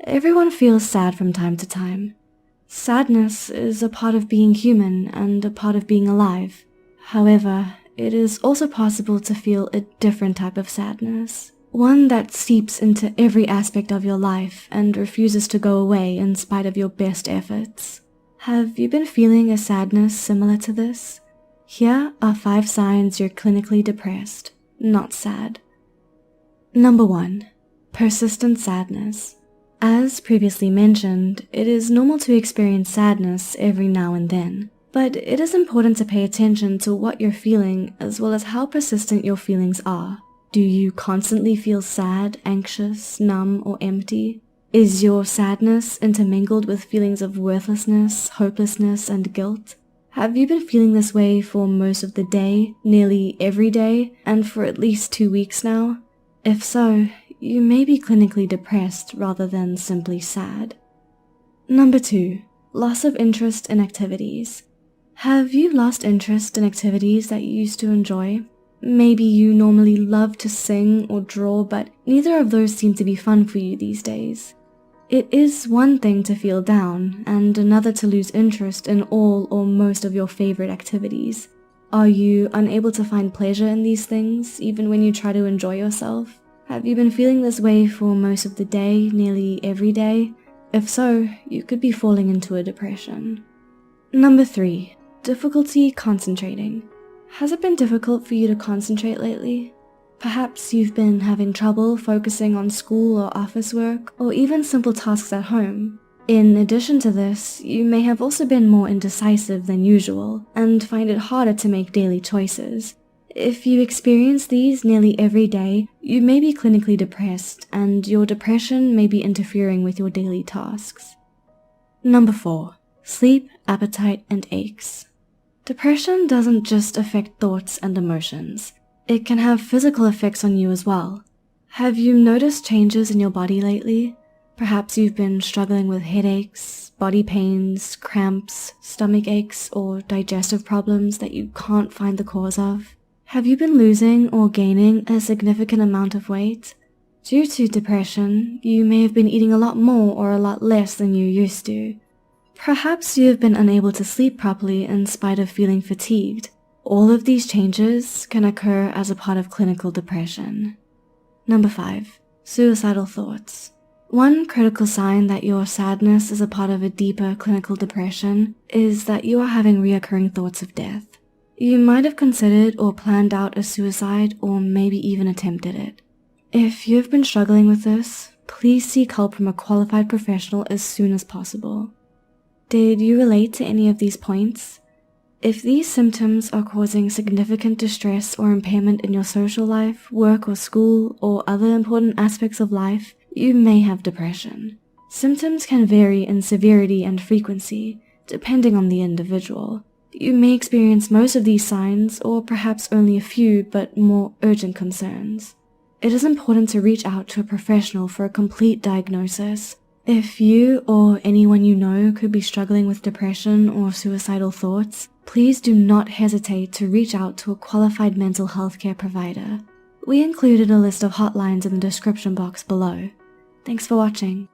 Everyone feels sad from time to time. Sadness is a part of being human and a part of being alive. However, it is also possible to feel a different type of sadness. One that seeps into every aspect of your life and refuses to go away in spite of your best efforts. Have you been feeling a sadness similar to this? Here are 5 signs you're clinically depressed, not sad. Number 1. Persistent sadness. As previously mentioned, it is normal to experience sadness every now and then, but it is important to pay attention to what you're feeling as well as how persistent your feelings are. Do you constantly feel sad, anxious, numb, or empty? Is your sadness intermingled with feelings of worthlessness, hopelessness, and guilt? Have you been feeling this way for most of the day, nearly every day, and for at least 2 weeks now? If so, you may be clinically depressed rather than simply sad. Number 2. Loss of interest in activities. Have you lost interest in activities that you used to enjoy? Maybe you normally love to sing or draw, but neither of those seem to be fun for you these days. It is one thing to feel down, and another to lose interest in all or most of your favorite activities. Are you unable to find pleasure in these things, even when you try to enjoy yourself? Have you been feeling this way for most of the day, nearly every day? If so, you could be falling into a depression. Number 3. Difficulty concentrating. Has it been difficult for you to concentrate lately? Perhaps you've been having trouble focusing on school or office work, or even simple tasks at home. In addition to this, you may have also been more indecisive than usual, and find it harder to make daily choices. If you experience these nearly every day, you may be clinically depressed, and your depression may be interfering with your daily tasks. Number 4. Sleep, appetite, and aches. Depression doesn't just affect thoughts and emotions. It can have physical effects on you as well. Have you noticed changes in your body lately? Perhaps you've been struggling with headaches, body pains, cramps, stomach aches, or digestive problems that you can't find the cause of. Have you been losing or gaining a significant amount of weight? Due to depression, you may have been eating a lot more or a lot less than you used to. Perhaps you have been unable to sleep properly in spite of feeling fatigued. All of these changes can occur as a part of clinical depression. Number 5. Suicidal thoughts. One critical sign that your sadness is a part of a deeper clinical depression is that you are having recurring thoughts of death. You might have considered or planned out a suicide or maybe even attempted it. If you've been struggling with this, please seek help from a qualified professional as soon as possible. Did you relate to any of these points? If these symptoms are causing significant distress or impairment in your social life, work or school, or other important aspects of life, you may have depression. Symptoms can vary in severity and frequency, depending on the individual. You may experience most of these signs, or perhaps only a few but more urgent concerns. It is important to reach out to a professional for a complete diagnosis. If you or anyone you know could be struggling with depression or suicidal thoughts, please do not hesitate to reach out to a qualified mental health care provider. We included a list of hotlines in the description box below. Thanks for watching.